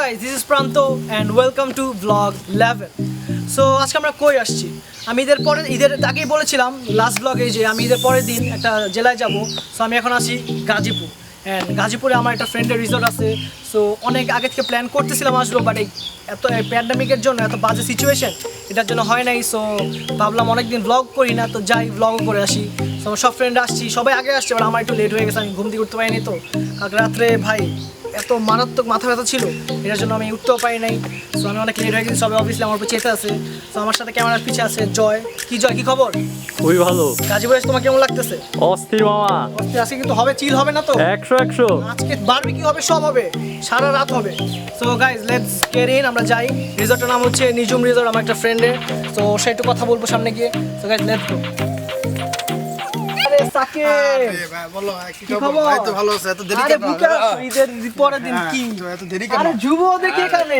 guys, this is Pranto and welcome to vlog 11. So আজকে আমরা কই আসছি? আমি ঈদের আগেই বলেছিলাম লাস্ট ব্লগে যে আমি ঈদের পরের দিন একটা জেলায় যাব। সো আমি এখন আসি গাজীপুর। অ্যান্ড গাজীপুরে আমার একটা ফ্রেন্ডের রিসোর্ট আছে। সো অনেক আগে থেকে প্ল্যান করতেছিলাম আসবো, বাট এত প্যান্ডামিকের জন্য এত বাজে সিচুয়েশন, এটার জন্য হয় নাই। সো ভাবলাম অনেকদিন ব্লগ করি না, তো যাই ব্লগও করে আসি। সো আমার সব ফ্রেন্ড আসছি, সবাই আগে আসছে, বাট আমার একটু লেট হয়ে গেছে, আমি ঘুম থেকে উঠতে পারিনি। তো কালকে রাত্রে ভাই এত মারাত্মক মাথা ব্যথা ছিল, এটার জন্য আমি উঠতেও পারি নাই। সো আমি অনেক লেট হয়ে গেছি, সবাই অবভিয়াসলি আমার উপর চেতে আছে। সো আমার সাথে ক্যামেরার পিছে আছে জয়। কি খবর? খুবই ভালো। গাজীপুরে এসে তোমার কেমন লাগতেছে? অস্থির মামা। অস্থির। আজকে কিন্তু হবে, চিল হবে না তো? 100 আজকে বারবিকিউ হবে, সব হবে, সারা রাত হবে। So guys let's get in. আমরা যাই। রিসর্টের নাম হচ্ছে নিজুম রিসর্ট, আমার একটা ফ্রেন্ডের। সো সে একটু কথা বলবো সামনে গিয়ে। So guys let's go. আরে সাকিব, বলো কি কি খবর? খবর? ভাই তো ভালো আছে, এত দেরি আরে কেন? বুকে আসো, ঈদের পরের দিন কি এত দেরি কেন? আরে যুব দেখি এখানে।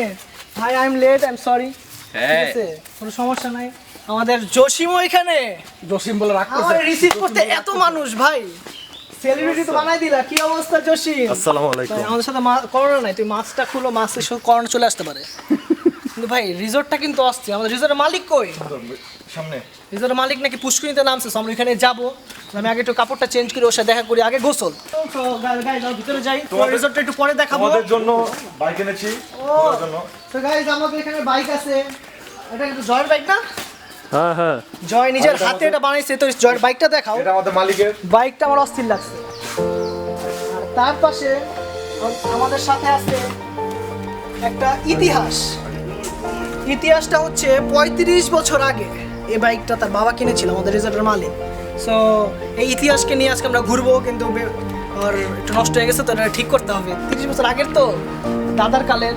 ভাই I am late, I am sorry. ঠিক আছে, কোনো সমস্যা নাই। আমাদের জসিমও এখানে। জসিম বলে রাখতেছে। আমারে রিসিভ করতে এত মানুষ ভাই, সেলিব্রিটি তো বানাই দিলা। কি অবস্থা জসিম? আসসালামু আলাইকুম। ভাই, আমাদের সাথে করোনা নাই, তুই মাস্কটা খুলো, মাস্কের সাথে করোনা চলে আসতে পারে। কিন্তু ভাই রিসর্টটা কিন্তু আসছে। আমাদের রিসর্টের মালিক কই? সামনে রিসর্টের মালিক নাকি পুষ্করিণীতে নামছে। So, আমরা ওখানে যাবো। আমি আগে একটু কাপড়টা চেঞ্জ করে ওর সাথে দেখা করি, আগে গোসল। তো গাইজ ভিতরে যাই, তোমার রিসর্টটা একটু পরে দেখাবো। তোমাদের জন্য বাইক এনেছি, তোমাদের জন্য। তো গাইজ আমাদের এখানে বাইক আছে। এটা কিন্তু জয়ের বাইক না? হ্যাঁ জয় নিজের হাতে এটা বানাইছে। তো জয়ের বাইকটা দেখাও। এটা আমাদের মালিকের। বাইকটা আমার অস্থির লাগছে। আর তার পাশে আমাদের সাথে আছে একটা ইতিহাসটা হচ্ছে 35 বছর আগে এই বাইকটা তার বাবা কিনেছিল, আমাদের রিসর্টের মালিক। সো এই ইতিহাসকে নিয়ে আজকে আমরা ঘুরবো, কিন্তু আর একটু নষ্ট হয়ে গেছে, তো এটা ঠিক করতে হবে। 30 বছর আগের তো, দাদার কালের।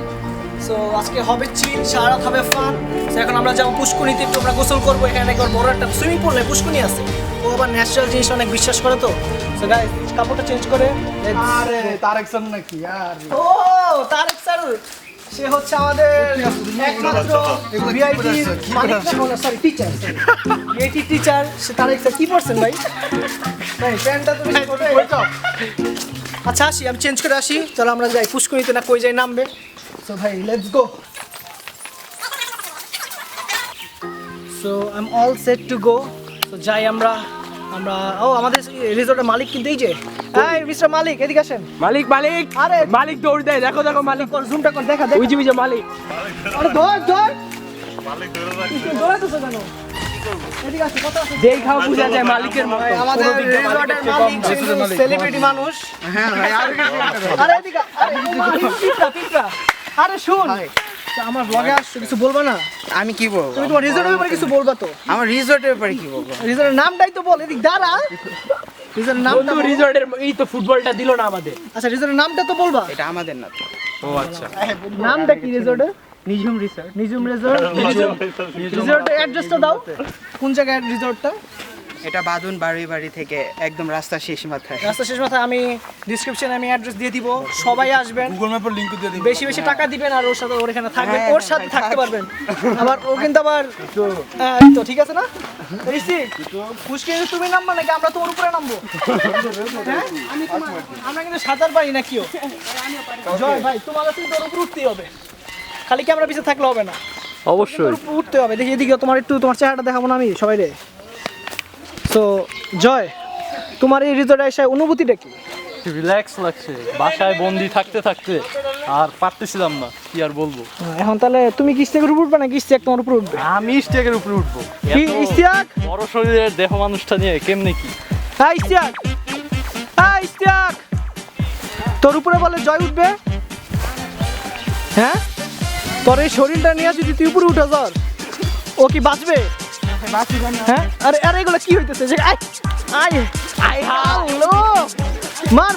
সো আজকে হবে চিল, সারা রাত হবে ফান। সো এখন আমরা যাবো পুষ্করিণীতে, একটু আমরা গোসল করবো। এখানে একবার বড় একটা সুইমিং পুল নেই, পুষ্করিণী আছে। ও আবার ন্যাচারাল জিনিস অনেক বিশ্বাস করে। তো সো গাইস কাপড়টা চেঞ্জ করে। আরে তারেক স্যার নাকি? আরে ও তারেক স্যার, সে হচ্ছে আমাদের একমাত্র ভিআইপি মালিক, সরি টিচার, ভিআইপি টিচার। সে তারেক স্যার। কি পড়ছেন ভাই? ভাই প্যান্টটা তো বেশি ছোট হয়ে গেছে। আচ্ছা আসি, আমি চেঞ্জ করে আসি। চলো আমরা যাই পুষ্করিণীতে, না কই যাই নামবে। সো ভাই let's go. So I am all set to go. তো যাই আমরা। ও আমাদের রিসর্টের মালিক কিন্তু এই যে, এই মিস্টার মালিক এদিকে আসেন। মালিক আরে মালিক দৌড় দেয়, দেখো মালিক। জুমটা কর, দেখা ওই যে মালিক। আরে ধর মালিক দৌড়াতেছ কেন? এদিকে আসো, কথা আছে। যেই খাও বুঝা যায় মালিকের মতো। আমাদের রিসর্টের মালিক সেলিব্রিটি মানুষ। হ্যাঁ ভাই, আর আরে এদিকে, আরে পিঁপড়া। আরে শুন, আমার ব্লগে আসছো, কিছু বলবা না? আমি কি বলবো? তুমি তোমার রিসর্টের ব্যাপারে কিছু বলবা তো? আমার রিসোর্টের ব্যাপারে কি বলবো? রিসর্টের নামটাই তো বল। এদিক দাঁড়া, রিসর্টের নামটা বন্ধু বল। রিসর্টের এই তো ফুটবলটা দিল না আমাদের। আচ্ছা রিসর্টের নামটা তো বলবা। এটা আমাদের না তো। ও আচ্ছা। নামটা কি রিসর্টের? নিজুম রিসর্ট। নিজুম রিসর্ট। রিসর্টের অ্যাড্রেসটা দাও, কোন জায়গায় রিসর্টটা? এটা বাদুন বাড়ি থেকে একদম রাস্তা শেষ মাথায়। রাস্তা শেষ মাথায়। আমি ডিসক্রিপশনে আমি অ্যাড্রেস দিয়ে দিব, সবাই আসবেন। গুগল ম্যাপের লিংক দিয়ে দিই। বেশি বেশি টাকা দিবেন, আর ওর সাথে ওর এখানে থাকবেন, হ্যাঁ, ওর সাথে থাকতে পারবেন। আবার ও কিন্তু আবার তো ঠিক আছে না ঋষি? পুষ্করিণী তুমি নামবা নাকি আমরা তোমার উপরে নামবো? হ্যাঁ? আমরা কিন্তু সাঁতার পারি না কেউ। জয় ভাই, তোমার কাছে কিন্তু ওর উপরে উঠতেই হবে, খালি ক্যামেরা পিছিয়ে থাকলে হবে না, অবশ্যই। ওর উপরে উঠতে হবে। দেখি এদিকে তোমার একটু তোমার চেহারাটা দেখাবো না আমি সবাই রে। তো জয়, তোমার এই রিসর্টে এসে অনুভূতিটা কি? রিল্যাক্স লাগছে, বাসায় বন্দি থাকতে আর পারতেছিলাম না, কি আর বলবো। এখন তাহলে তুমি কি স্টেকের উপর উঠবে নাকি স্টেক তোমার উপরে উঠবে? আমি স্টেকের উপরে উঠবো। কি এত ইস্তিয়াক? বড় শরীরের দেহ মানুষটা নিয়ে কেমনে কি? হ্যাঁ ইস্তিয়াক, হ্যাঁ ইস্তিয়াক, তোর উপরে বলে জয় উঠবে? হ্যাঁ, তোর এই শরীরটা নিয়ে যদি তুই উপরে উঠে যাস, ও কি বাঁচবে? হ্যাঁ, আরে আরে এগুলো কি হইতেছে? যে আই আই আই হ্যালো, মার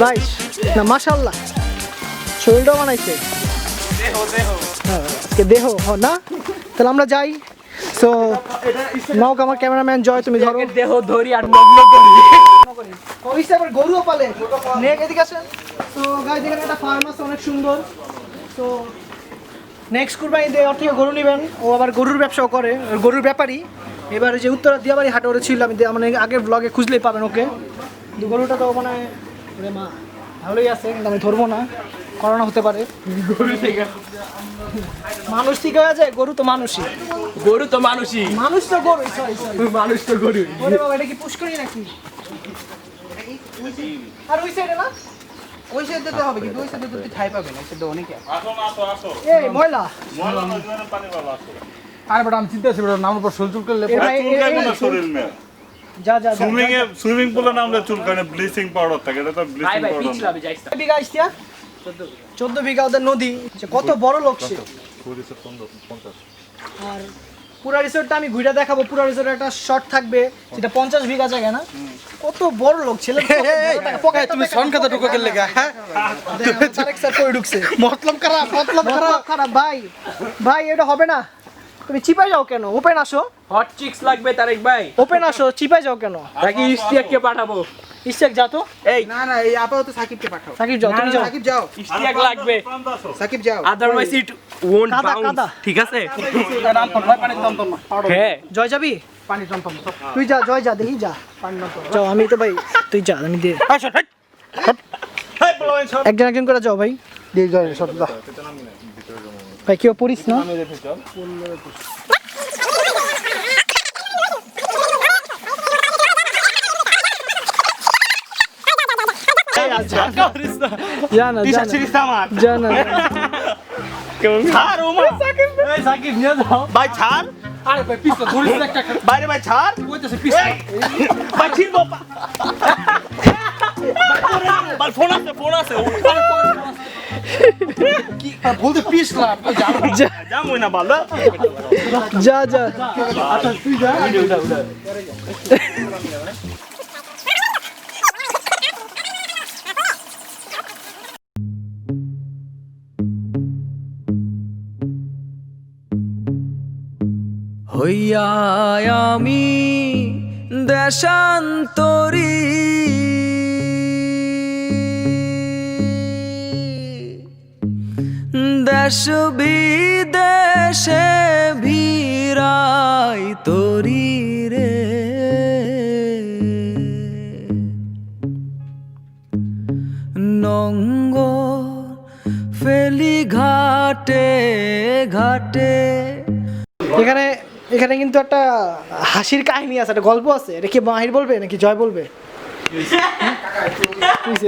ভাই না, মাশাআল্লাহ শরীরটা বানাইছে। হ্যাঁ, আজকে দেহ না, তাহলে আমরা যাই। সো নাও আমার ক্যামেরাম্যান জয়, তুমি ধরো। দেহ ধরি আর মগ্ন করি। ওইসে আবার গরুও পালে। নেক এদিকে আসেন। তো গাইস এখানে একটা ফার্ম আছে অনেক সুন্দর। তো নেক্সট কুরবানিতে ওর থেকে গরু নেবেন। ও আবার গরুর ব্যবসাও করে, গরুর ব্যাপারী। এবারে যে উত্তরা দিয়াবাড়ি হাটে ওরে ছিল, আমি মানে আগের ব্লগে খুঁজলেই পাবেন ওকে। কিন্তু গরুটা তো মানে ওরে মা ভালোই আছে কিন্তু আমি ধরবো না, করোনা হতে পারে। মানুষ ঠিক হয়ে যায়, গরু তো মানুষই। গরু তো মানুষই, মানুষ তো গরু, সরি সরি। মানুষ তো গরু। ওরে বাবা, এটা কি পুষ্করি নাকি? আর ওই সাইডে না? ওই সাইডে তো হবে কিন্তু ওই সাইডে তো তুই ঠাই পাবে না, সেটা অনেকে এই ময়লা। আরে বেটা আমি চিন্তা আছি বেটা, নামের পর শোল চুল করলে এ ভাই, যা যা যা। সুইমিং পুলে নামলে চুলকানে ব্লিচিং পাউডার থাকে, এটা তো ব্লিচিং পাউডার কত বিঘা ইস্তিয়া? 14 বিঘা ওদের নদী। যে কত বড় লোক সে। আর পুরা রিসোর্টটা আমি ঘুরে দেখাবো। পুরা রিসোর্টে একটা শট থাকবে, যেটা 50 বিঘা জায়গা না। কত বড় লোক ছেলে। তুমি সন কথা ঢুকে গেলে গা, হ্যাঁ তারেক স্যার কই ঢুকছে? মতলব খারাপ, মতলব খারাপ। খারাপ ভাই, ভাই এটা হবে না। তুমি চিপাই যাও কেন? ওপেন আসো, হট চিক্স লাগবে তারেক ভাই, ওপেন আসো, চিপাই যাও কেন? নাকি ইশতিয়াককে পাঠাবো? ইশতিয়াক যা তো। এই না না, এই আপাতত সাকিবকে পাঠাও। সাকিব যাও, তুমি যাও। সাকিব যাও, ইশতিয়াক লাগবে, সাকিব যাও। আদারওয়াইজ ইট ওন্ট কাদা, বাউন্স, কাদা। ঠিক আছে? নাম কোন ভাই, পানির দাম তো না। হ্যাঁ, জয় যাবি? পানি টমটম সব। তুই যা, জয় যা, দেখি যা। যাও, আমি তো ভাই, তুই যা, আমি দিয়ে একজন একজন করে যাও ভাই। দিয়ে যায় সব দা। ভাই কেউ পড়িস না। জানা জানা সাকিব নিয়ে যাও ভাই ছাড়, আরে ভাই পিছনে ধরিস একটা বাইরে ভাই ছাড়, কইতেছে পিছনে ভাই ছিল ভাই, ফোন আছে কি বলতে পিছলা জামুই না ভালো। যা যা। আচ্ছা তুই যা হইয়া আমি দেশান্তরী দেশ বিদেশে ভিড়াই তরি রে নঙ্গ ফেলি ঘাটে ঘাটে। এখানে এখানে কিন্তু একটা হাসির কাহিনী আছে, একটা গল্প আছে। এটা কি মাহির বলবে নাকি জয় বলবে?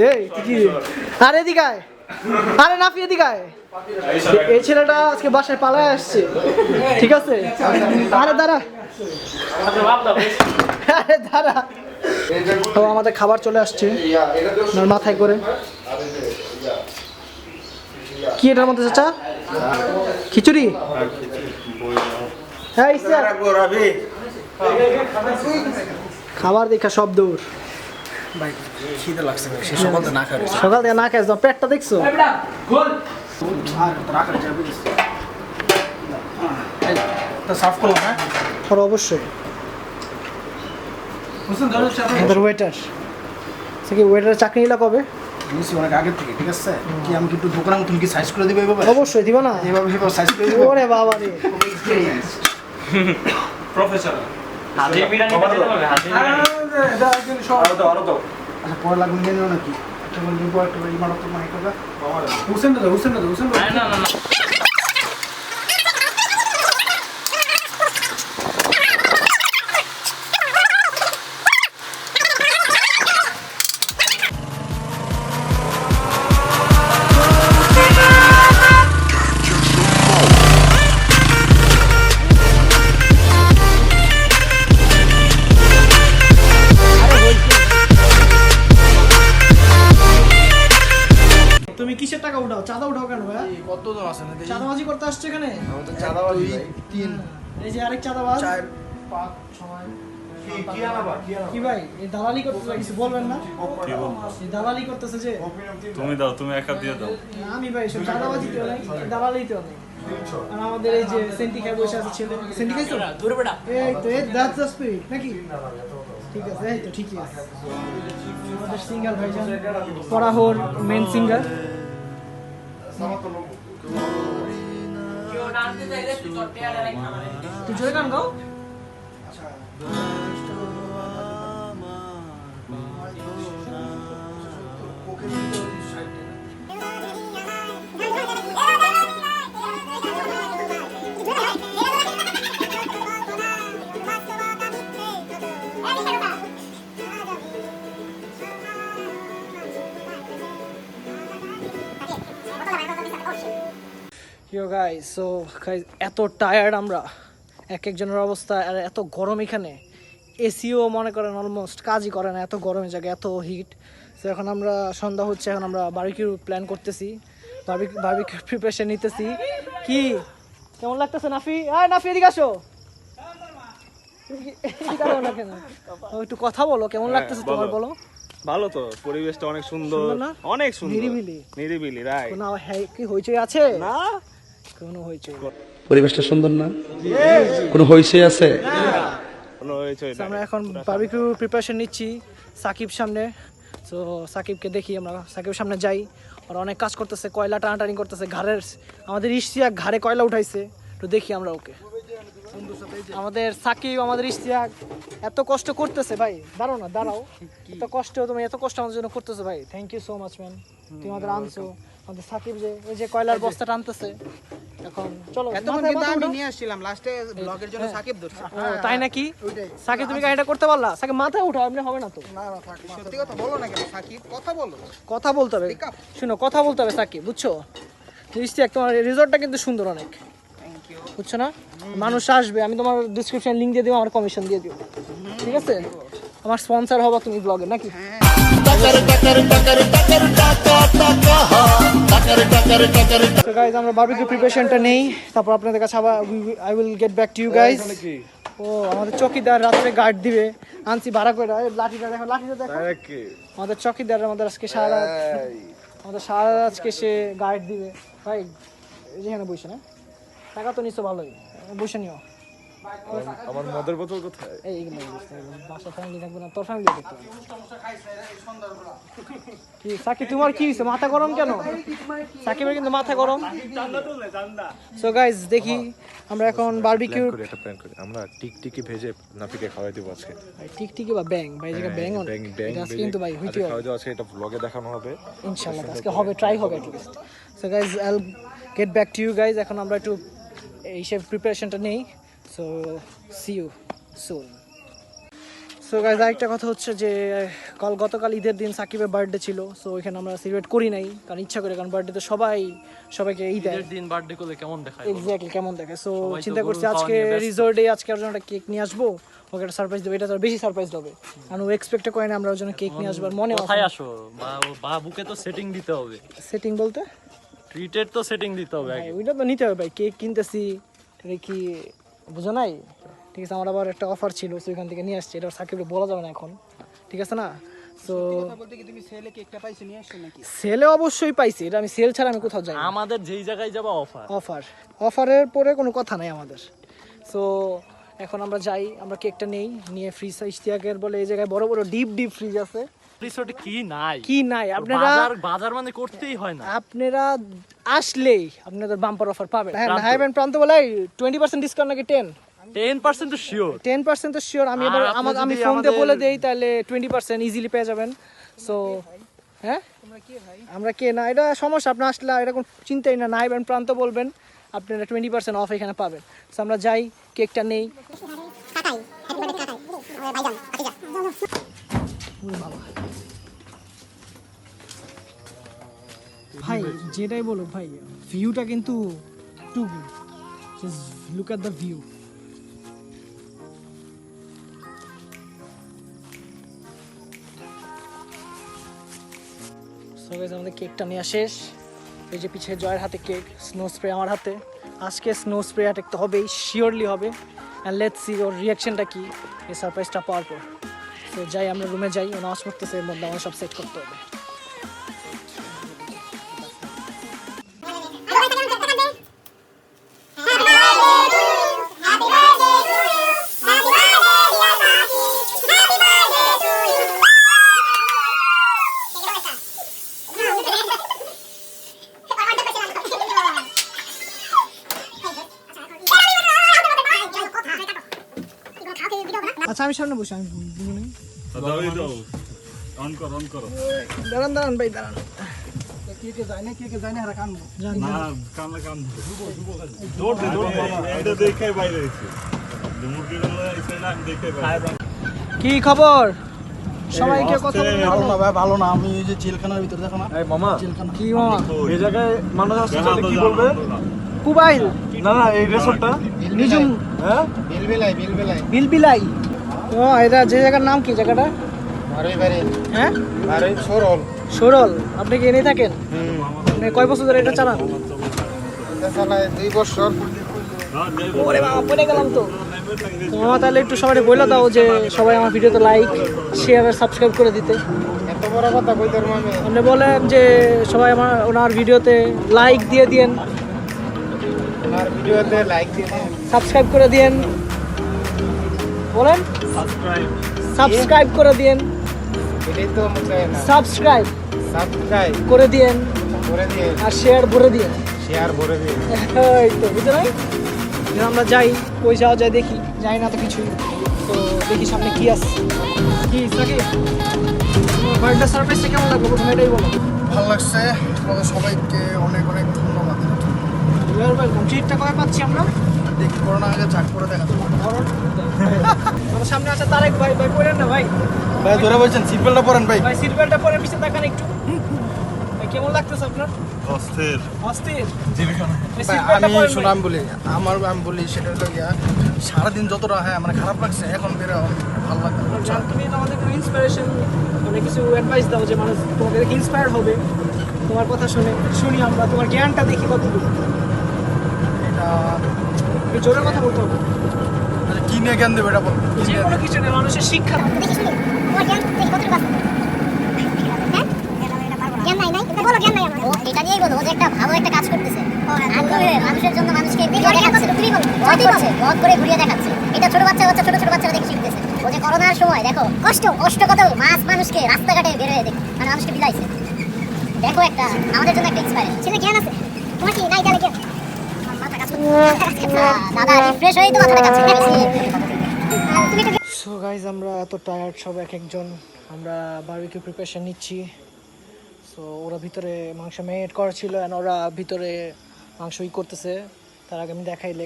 এই, তুই কি? আরে এদিকে আয়। আরে নাফি এদিকে আয়। এই ছেলেটা আজকে বাসায় পালায় আসছে, ঠিক আছে? আরে দাঁড়া, আরে দাঁড়া। তো আমাদের খাবার চলে আসছে ওনার মাথায় করে। কি এটার মধ্যে চাচা? খিচুড়ি? হ্যাঁ স্যার, খাবার দেখা সব দৌড়। খিদে লাগছে সে সকাল থেকে না খাই সকাল থেকে না খাইছ, পেটটা দেখছো? তো সাফ করলাম হ্যাঁ আর অবশ্যই বুঝছেন ধরো আমাদের ওয়েটার সে কি ওয়েটারের চাকরি নিলা কবে? নিছি অনেক আগে থেকে, ঠিক আছে? কি আমি কি একটু দোকানের মতন কি সাইজ করে দিবে এভাবে? অবশ্যই দিব না। এভাবে সেভাবে সাইজ করে দিবে? ওরে বাবা রে, প্রফেশনাল হাজির বিরিয়ানি খেতে হবে, হাজির এটা একদম সব আচ্ছা পরে লাগবে নিয়ে নিও নাকি? একটা করে দিব, একটা করে ইমারত তো মাইক করবে। হুসেন দাদা না না না, তুমি কিসের টাকা উঠাও? চাঁদা উঠাও কেন ভাইয়া? কতজন আছে না? চাঁদাবাজি করতে আসছো এখানে? আমাদের চাঁদাবাজি ভাই 3 এই যে আরেক চাঁদাবাজ। 4 5 6 কি ভাই, এই দালালি করতেছে, কিছু বলবেন না? এই দালালি করতেছে যে। তুমি দাও, তুমি একা দিয়ে দাও। আমি ভাই সব চাঁদাবাজিতেও নেই, দালালিতেও নেই। আর আমাদের এই যে সেন্টি খাই বসে আছে ছেলে, সেন্টি খাইছো? ধরে বেটা, এই তো দ্যাটস দ্য স্পিরিট নাকি? ঠিক আছে, এই তো ঠিকই আছে। আমাদের সিঙ্গার ভাইজান পরাহর মেন সিঙ্গার। তুই জোরে গান গাও। ইয়ো গাইস, সো গাইস এত টায়ার্ড আমরা, এক একজনের অবস্থা, আর এত গরম এখানে, এসিও মনে করেন অলমোস্ট কাজই করে না, এত গরমে জায়গায় এত হিট। তো এখন আমরা সন্ধ্যা হচ্ছে, এখন আমরা বারবিকিউ প্ল্যান করতেছি, বারবিকিউ প্রিপারেশন নিতেছি। কি কেমন লাগতেছে নাফি? নাফি এদিকে আসো। এদিকে আসো না কেন? একটু কথা বলো, কেমন লাগতেছে তোমার বলো? ভালো তো, পরিবেশটা অনেক সুন্দর, সুন্দর না? অনেক সুন্দর, নিরিবিলি। নিরিবিলি, রাইট। কোনো কি হইচই আছে? না, কোনো হইচই না। পরিবেশটা সুন্দর না? কোনো হইচই আছে? কোনো হইচই So, নাই। আমরা এখন বারবিকিউ প্রিপারেশন নিচ্ছি সাকিব সামনে। তো সাকিবকে দেখি, আমরা সাকিবের সামনে যাই, ওরা অনেক কাজ করতেছে, কয়লা টানাটানি করতেছে, ঘাড়ের আমাদের ইশতিয়াক ঘাড়ে কয়লা উঠাইছে, তো দেখি আমরা ওকে। আমাদের সাকিব, আমাদের ইশতিয়াক এত কষ্ট করতেছে ভাই, দাঁড়াও না, দাঁড়াও, এত কষ্ট, তুমি এত কষ্ট আমাদের জন্য করতেছো ভাই, thank you so much man, তুমি আমাদের আনছো। আমাদের সাকিব যে এই যে কয়লার বস্তা টানতেছে, এখন চলো এতক্ষণ মাথায় কিন্তু মাথা আমি উঠাও। নিয়ে আসছিলাম, লাস্টে ব্লগের জন্য সাকিব ধরছে। ও, তাই নাকি? সাকিব তুমি গাড়িটা করতে পারলা? সাকিব মাথায় উঠাও, এমনি হবে না তো। সত্যি কথা বলো না কেন সাকিব, কথা বলো। কথা বলতে হবে, শুনো, কথা বলতে হবে সাকিব, বুঝছো? ইশতিয়াক, তোমার রিসর্টটা কিন্তু সুন্দর অনেক, বুঝছো না? মানুষ আসবে, আমি তোমার ডিসক্রিপশন লিংক দিয়ে দিও, আমার কমিশন দিয়ে দিও, ঠিক আছে? আমার স্পন্সর হবা তুমি ব্লগে নাকি? So guys, আমরা বারবিকিউ প্রিপারেশনটা নেই, তারপর আপনাদের কাছে আবার I will get back to you guys. ও আমাদের চকিদার রাত্রে গার্ড দিবে, আনছি ভাড়া করে, লাঠিটা দেখো, লাঠিটা দেখো, আমাদের চকিদার আমাদের আজকে সারা আজকে সে গার্ড দিবে ভাই। যেখানে বসে না, টাকা তো নিছো ভালোই, বসে নিও। আমার মদের বোতল কোথায়? এইগুলো বাসা ফ্যামিলি থাকবে না, তোর ফ্যামিলি দেখতে হবে। কি সাকিব, তোমার কি হয়েছে, মাথা গরম কেন? সাকিবের কিন্তু মাথা গরম। সো গাইস, দেখি আমরা এখন বারবিকিউ একটা প্ল্যান করি, আমরা টিকটিকি ভেজে নাপিকে খাওয়াই দেবো আজকে। টিকটিকি বা ব্যাং ভাই, যেটা ব্যাং অন আজকে কিন্তু ভাই হইতে হবে খাওয়াই দেবো আজকে, এটা ব্লগে দেখানো হবে ইনশাআল্লাহ, আজকে হবে, ট্রাই হবে at least. So guys, I will get back to you guys, এখন আমরা একটু এই সব প্রিপারেশনটা নেই। So see you soon. So guys, আরেকটা কথা হচ্ছে যে গতকাল ঈদের দিন সাকিবের বার্থডে ছিল, সো ওইখানে আমরা সেলিব্রেট করি নাই, কারণ ইচ্ছা করে, কারণ বার্থডেতে সবাইকে ঈদ দেয়, ঈদের দিন বার্থডে করলে কেমন দেখায়? এক্স্যাক্টলি কেমন দেখে। সো সবাই তো চিন্তা করছি গরুর আজকে খাওয়া নিয়ে ব্যস্ত। রিসর্টে আজকে ওর জন্য একটা কেক নিয়ে আসবো, ওকে একটা সারপ্রাইজ দেবো, এটা তো বেশি সারপ্রাইজ হবে, কারণ ও এক্সপেক্ট করে না আমরা ওর জন্য কেক নিয়ে আসবো, আর মনে কোথায় আসো? বাবুকে তো সেটিং দিতে হবে, সেটিং বলতে ট্রিটের তো সেটিং দিতে হবে ভাই, আগে। ওইটা তো নিতে হবে ভাই, কেক কিনতেছি, এটা কি বুঝো নাই? ঠিক আছে, আমার আবার একটা অফার ছিল, সেখান থেকে নিয়ে আসছি, এটা সাকিবকে বলা যাবে না এখন, ঠিক আছে না? সো বলতে কি তুমি সেলে কেকটা পাইছো নিয়ে আসছো নাকি? সেলে অবশ্যই পাইছি, এটা আমি সেল ছাড়া আমি কোথাও যাই না। আমাদের যেই জায়গায় যাবা অফার, অফারের পরে কোনো কথা নাই আমাদের। সো এখন আমরা যাই, আমরা কেকটা নিয়ে ফ্রিজ, ইশতিয়াকের বলে এই জায়গায় বড় বড় ডিপ ফ্রিজ আছে, রিসোর্টে কি নাই? কি নাই আপনারা, বাজার মানে করতেই হয় না। আপনারা আসলেই আপনাদের বাম্পার অফার পাবেন। হ্যাঁ, হাইব্যান্ড প্রান্ত বলাই 20% ডিসকাউন্ট নাকি 10% তো শিওর। 10% তো শিওর। আমি এবার আর আপনি আমি যদি ফোন দিয়ে বলে আমাদের- দেই, তাহলে 20% ইজিলি পেয়ে যাবেন। সো হ্যাঁ, আমরা কে না, এটা সমস্যা, আপনি আসলে এরকম চিন্তাই না, হাইব্যান্ড প্রান্ত বলবেন, আপনারা 20% অফ এখানে পাবেন। সো আমরা যাই, কেকটা নেই। ভাই যেটাই বলো ভাই, ভিউটা কিন্তু too good, just look at the view. So guys, আমাদের কেকটা নেওয়া শেষ, এই যে পিছিয়ে জয়ের হাতে কেক, স্নো স্প্রে আমার হাতে। আজকে স্নো স্প্রে অ্যাটাক তো হবেই, শিওরলি হবে, অ্যান্ড লেটস সি ওর রিয়াকশনটা কি এই সারপ্রাইজটা পাওয়ার পর। তো যাই, আমরা রুমে যাই, ও নামাজ পড়তেছে, এর মধ্যে আমার সব সেট করতে হবে। আচ্ছা, আমি সামনে বসে, আমি বুঝে নেই। অন করো। দাঁড়ান ভাই, দাঁড়ান। কে যায় না হারা কানবো। না, কামলা কাম দৌড় দে এটা দেখে বাইরে এসে মুরগিগুলো এসে না দেখে বাইরে। কি খবর সবাইকে? কথা বলতে ভালো না ভাই, ভালো না। আমি এই যে জেলখানার ভিতরে দেখো না, এই মামা, জেলখানা। কি মামা? এই জায়গায় মানুষ আসছে কি বলবে? পুবাইল না না এই রেসর্টটা নিজুম হ্যাঁ বিলবিলাই ও এটা যে জায়গার নাম কি জায়গাটা হ্যাঁ সরল আপনি কি এনেই থাকেন আপনি কয় বছর ধরে এটা চালান ওরে বাবা পড়ে গেলাম তো তো মামা তাহলে একটু সবাই বলে দাও যে সবাই আমার ভিডিওতে লাইক শেয়ার আর সাবস্ক্রাইব করে দিতে আপনি বলেন যে সবাই আমার ওনার ভিডিওতে লাইক দিয়ে দিয়েন সাবস্ক্রাইব করে দিয়েন বলেন সাবস্ক্রাইব করে দিয়েন সাবস্ক্রাইব করে দিয়েন আর শেয়ার ভরে দিয়েন এই তো বুঝতে নাই আমরা যাই কই যাওয়া যায় দেখি যাই না তো কিছুই তো দেখি সামনে কি আছে কি সাকি বার্থডে সারপ্রাইজটা কেমন লাগলো প্রথমে এটাই বলো ভালো লাগছে তোমাদের সবাইকে অনেক অনেক ধন্যবাদ ট্রিটটা কবে পাচ্ছি আমরা দেখি করোনা আগে চাক করে দেখা আমার সামনে আছে তারেক ভাই ভাই পড়েন না ভাই ভাই ধরে বলছেন সিট বেল্টটা পরেন ভাই ভাই সিট বেল্টটা পরে পিছনে তাকান একটু ভাই কেমন লাগতেছে আপনার অস্থির অস্থির ভাই, আমি শুনাম বলি আমি বলি সেটা হলো গিয়া সারাদিন যতটা হ্যাঁ মানে খারাপ লাগছে এখন বেরো ভালো লাগছে তুমি তো আমাদের কোনো ইন্সপিরেশন মানে কিছু অ্যাডভাইস দাও যে মানুষ তোমাদের দেখে ইন্সপায়ার হবে তোমার কথা শুনি আমরা তোমার জ্ঞানটা দেখি কতটুকু এটা একটু জোরে কথা বলতে হবে আচ্ছা, কি নিয়ে জ্ঞান দেবে এটা বল যে কোনো কিছু নেই মানুষের শিক্ষা এটা দিয়েই বলো ও যে একটা ভালো একটা কাজ করতেছে আগ্রহে মানুষের জন্য মানুষকে ভিডিও দেখাচ্ছে তুমি বলো ব্লগ করে ঘুরিয়ে দেখাচ্ছে এটা ছোট বাচ্চারা দেখে শিখতেছে ও যে করোনার সময় দেখো কষ্ট কত মানুষকে রাস্তাঘাটে বের হয়ে দেখো মানে মানুষকে বিলাইছে দেখো একটা আমাদের জন্য একটা ইন্সপায়ারেশন ছেলে জ্ঞান আছে তোমার কি নাই তাহলে কি মাথা কাজ করছে দাদা রিফ্রেশ হয়ে তো মাথা কাজ করছে তুমি তো সো গাইজ আমরা এত টায়ার্ড সব এক একজন আমরা বারবিকিউ প্রিপারেশন নিচ্ছি সো ওরা ভিতরে মাংস ম্যারিনেট করা ছিল অ্যান্ড ওরা ভিতরে মাংসই করতেছে তার আগে আমি দেখাইলে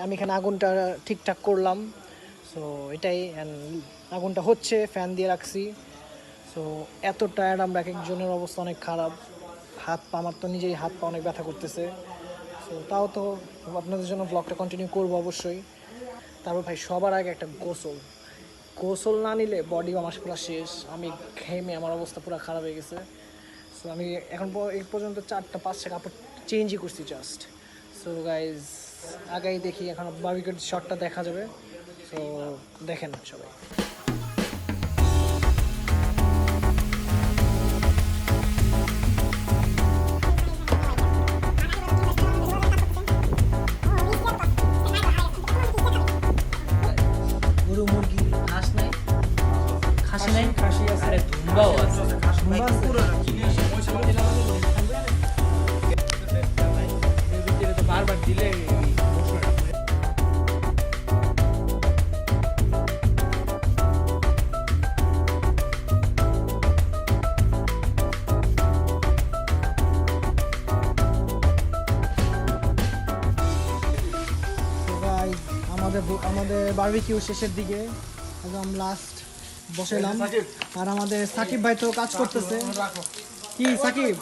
আমি এখানে আগুনটা ঠিকঠাক করলাম সো এটাই অ্যান্ড আগুনটা হচ্ছে ফ্যান দিয়ে রাখছি সো এত টায়ার্ড আমরা এক একজনের অবস্থা অনেক খারাপ হাত পা আমার তো নিজেই হাত পা অনেক ব্যথা করতেছে সো তাও তো আপনাদের জন্য ব্লগটা কন্টিনিউ করবো অবশ্যই তারপর ভাই সবার আগে একটা গোসল না নিলে বডি আমার পুরো শেষ আমি ঘেমে আমার অবস্থা পুরো খারাপ হয়ে গেছে সো আমি এখন এই পর্যন্ত 4-5টা কাপড় চেঞ্জই করছি জাস্ট সো গাইজ আগাই দেখি এখন বারবিকিউর শটটা দেখা যাবে সো দেখেন সবাই গরু মুরগি হাঁস নাই খাসি নাই খাসি আছে আরে দুম্বাও আছে বারবার দিলে আমাদের বারবিকিউ শেষের দিকে একদম লাস্ট বসাইলাম আর আমাদের সাকিব ভাই তো কাজ করতেছে কি সাকিব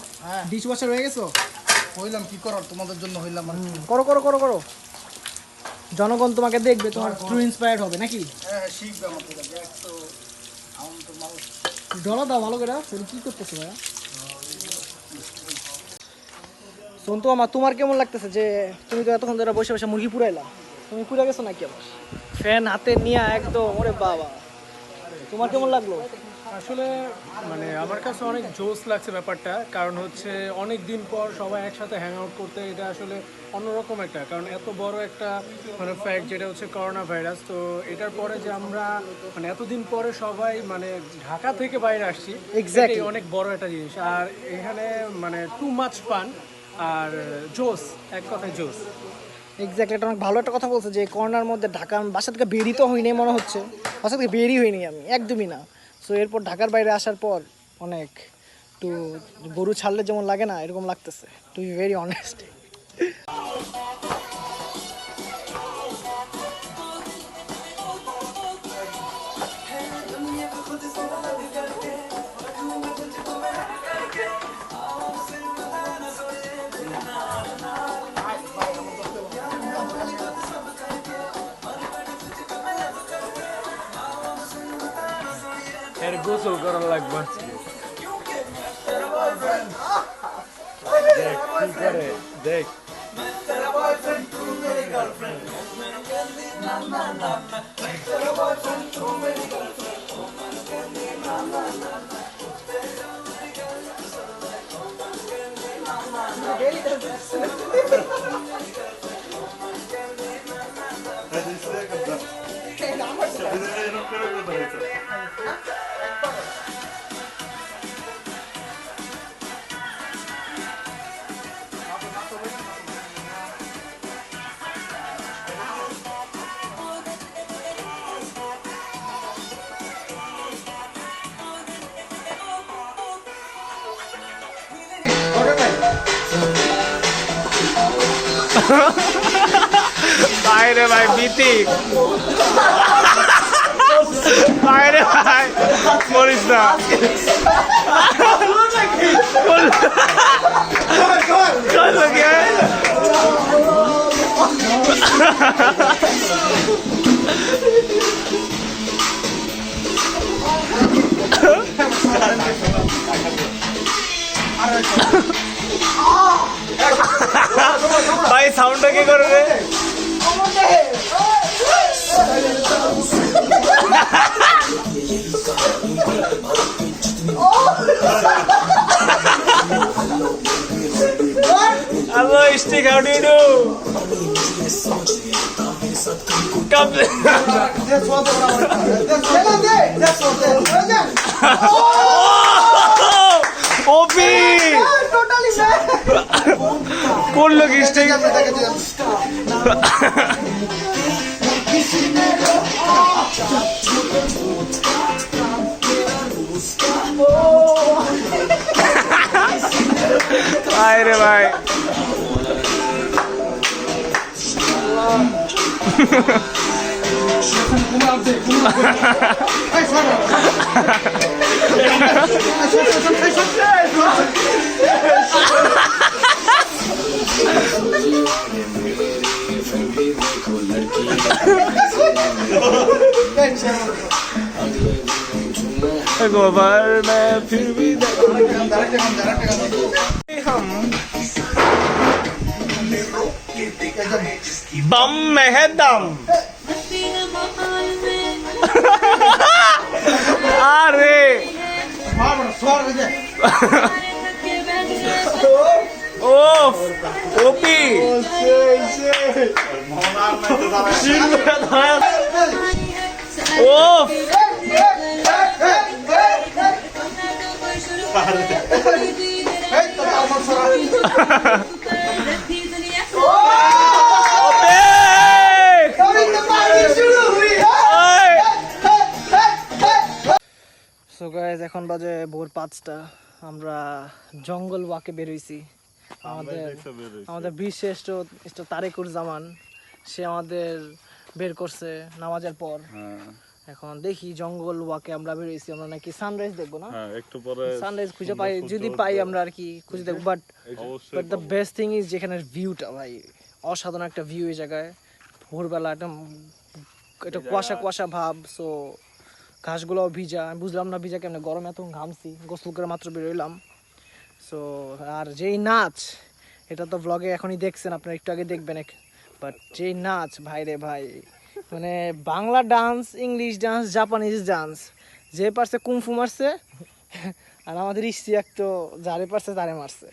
ডিশ ওয়াশার হয়ে গেছো হইলাম কি করার তোমাদের জন্য হইলাম আর করো জনগণ তোমাকে দেখবে তোমার ট্রু ইন্সপায়ার্ড হবে নাকি হ্যাঁ শিখবে আমার থেকে দেখ তো আমার তো মানুষ ডলা দাও ভালো করে তুমি কি করতেছো ভাইয়া সন্তু আমার তোমার কেমন লাগতেছে যে তুমি তো এতক্ষণ ধরে বসে বসে মুরগি পুরাইলা তুমি পুরা গেছো নাকি আবার ফ্যান হাতে নিয়ে একদম ওরে বাবা তোমার কেমন লাগলো আসলে মানে আমার কাছে অনেক জোস লাগছে ব্যাপারটা কারণ হচ্ছে অনেক দিন পর সবাই একসাথে হ্যাং আউট করতে এটা আসলে অন্যরকম একটা কারণ এত বড় একটা মানে ফ্যাক্ট যেটা হচ্ছে করোনা ভাইরাস তো এটার পরে যে আমরা মানে এতদিন পরে সবাই মানে ঢাকা থেকে বাইরে আসছি Exactly. এটাই অনেক বড় একটা জিনিস আর এখানে মানে টু মাচ ফান আর জোস এক কথায় জোস এক্স্যাক্টলি এটা অনেক ভালো একটা কথা বলছে যে করোনার মধ্যে ঢাকা বাসা থেকে বেরিয়ে তো হইনি মনে হচ্ছে বাসা থেকে বেরিয়ে হইনি আমি একদমই না সো এরপর ঢাকার বাইরে আসার পর অনেক একটু গরু ছাড়লে যেমন লাগে না এরকম লাগতেছে টু বি ভেরি অনেস্ট গোসল করা লাগবে আজকে। দেখ কি করে দেখ বাইরে ভাই বিতি বাইরে ভাই করিস না ভাই সাউন্ডটা কি করবে Hello, Stick, how do you do? Come. OP! কোন লোক Stick? আরে ভাই गोबर में फिर भी बम में है दम अरे ओफ ओपी ओफ সো গাইস এখন বাজে ভোর 5টা আমরা জঙ্গল ওয়াকে বের হইছি আমাদের বিশেষ্ট তারেকুর জামান সে আমাদের বের করছে নামাজের পর এখন দেখি জঙ্গল ওয়াকে আমরা বের হইছি আমরা নাকি সানরাইজ দেখবো না একটু পরে সানরাইজ খুঁজে পাই যদি পাই আমরা আর কি খুঁজে দেখবো but the best thing is যেখানে ভিউটা ভাই অসাধারণ একটা ভিউ এই জায়গায় ভোরবেলা একটা কুয়াশা কুয়াশা ভাব সো ঘাসগুলোও ভিজা আমি বুঝলাম না ভিজা কেমন গরম এত ঘামছি গোসল করে মাত্র বেরোইলাম সো আর যেই নাচ এটা তো ব্লগে এখনই দেখছেন আপনারা একটু আগে দেখবেন বাট যেই নাচ ভাই রে ভাই মানে Bangla dance English dance Japanese dance যে পারছে কুমফু মারছে আর আমাদের ইস্তিয়াক তো যারে পারছে তারে মারছে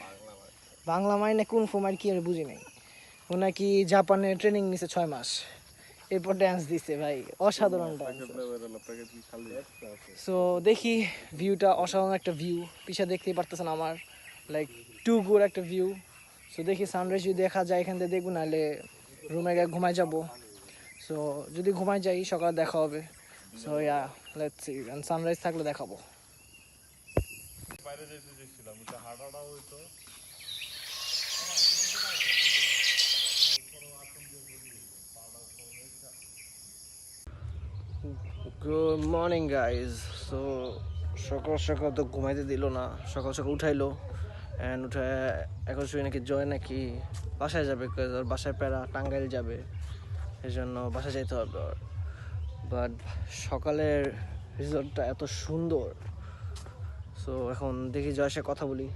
বাংলা মাইনে কুমফু মার কি আমি বুঝি নাই ও নাকি জাপানে ট্রেনিং নিছে 6 মাস এরপর ড্যান্স দিছে ভাই অসাধারণ ডান্স সো দেখি ভিউটা অসাধারণ একটা ভিউ পিছা দেখতেই পারতেছেন আমার লাইক টু গুড একটা ভিউ সো দেখি সানরাইজ যদি দেখা যায় এখান থেকে দেখবো নাহলে রুমে গিয়ে ঘুমাই যাব সো যদি ঘুমাই যাই সকালে দেখা হবে so yeah let's see and sunrise থাকলে দেখাবো বাইরে যেতে দেখছিলাম এটা হাঁটাটাও হইতো গুড মর্নিং গাইজ সো সকাল সকাল তো ঘুমাইতে দিল না সকাল সকাল উঠাইলো অ্যান্ড উঠে এখন শুয়ে নাকি জয় নাকি বাসায় যাবে ওর বাসায় প্যারা টাঙ্গাইল যাবে এই জন্য বাসায় যাইতে হবে বাট সকালের রিসর্টটা এত সুন্দর। সো এখন দেখি জয়ের সাথে কথা বলি।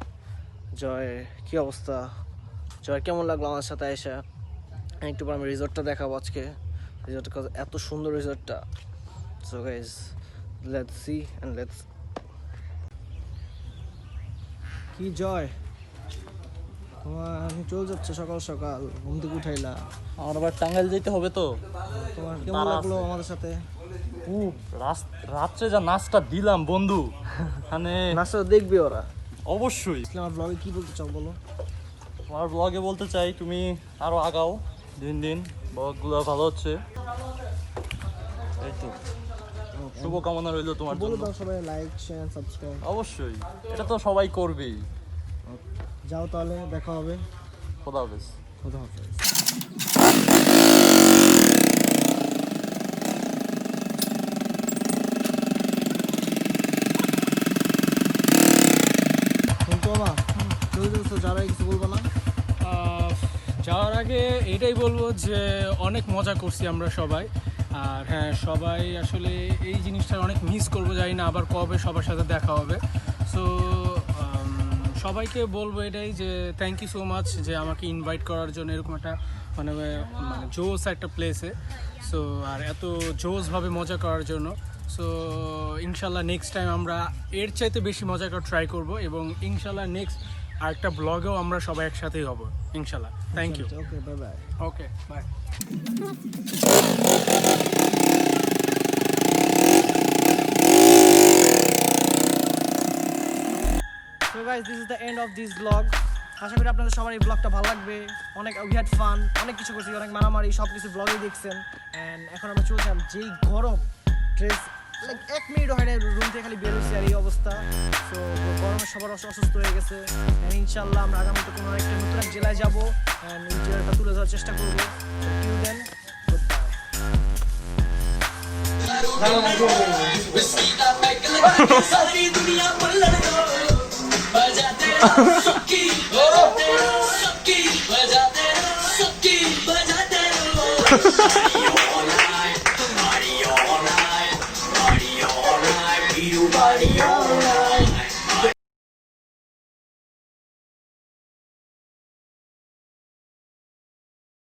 জয়, কি অবস্থা? জয়, কেমন লাগলো আমার সাথে এসে? একটু পর আমি রিসর্টটা দেখাবো আজকে। রিসর্টটা এত সুন্দর রিসর্টটা। So guys, let's see and let's. কি জয়, তোমার আমি চলে যাচ্ছে সকাল সকাল, ঘুম থেকে উঠাইলা। আমার আবার টাঙ্গাইল যেতে হবে তো। তোমার কেমন লাগলো আমাদের সাথে? রাত্রে যা নাচটা দিলাম বন্ধু, মানে নাচটা দেখবে ওরা অবশ্যই। আমার ব্লগে কি বলতে চাও বলো? আমার ব্লগে বলতে চাই তুমি আরো আগাও, দিন দিন ব্লগগুলো ভালো হচ্ছে। এই তো, শুভকামনা রইল তোমার বলে জন্য। দাও সবাই লাইক শেয়ার সাবস্ক্রাইব। অবশ্যই, এটা তো সবাই করবেই। যাও তাহলে, দেখা হবে। খোদা হাফেজ। খোদা হাফেজ। যারা কিছু বলবো না? যাওয়ার আগে এটাই বলবো যে অনেক মজা করছি আমরা সবাই। আর হ্যাঁ, সবাই আসলে এই জিনিসটা অনেক মিস করবো, জানি না আবার কবে সবার সাথে দেখা হবে। সো সবাইকে বলবো এটাই যে থ্যাংক ইউ সো মাচ যে আমাকে ইনভাইট করার জন্য এরকম একটা মানে জোস একটা প্লেসে। সো আর এত জোসভাবে মজা করার জন্য। সো ইনশাল্লাহ নেক্সট টাইম আমরা এর চাইতে বেশি মজা করার ট্রাই করব, এবং ইনশাল্লাহ নেক্সট আরেকটা ব্লগেও আমরা সবাই একসাথেই হব ইনশাল্লাহ। Thank you. Okay, bye bye. Okay, bye. So guys, this is the end of this vlog. আশা করি আপনাদের সবার এই ব্লগটা ভালো লাগবে। অনেক উই হ্যাড ফান, অনেক কিছু করছি, অনেক মারামারি, সব কিছু ব্লগে দেখছেন। অ্যান্ড এখন আমরা চলছিলাম, যেই গরম, ড্রেস লাইক 1 মিনিটও হয় না রুম থেকে খালি বের হয়েছি, আর এই অবস্থা। সো গরমে সবার অসুস্থ হয়ে গেছে। অ্যান্ড ইনশাল্লাহ আমরা আগামীতে কোনো একটা নতুন এক জেলায় যাবো, অ্যান্ড ওই জেলাটা তুলে ধরার চেষ্টা করবো। Till then, good by.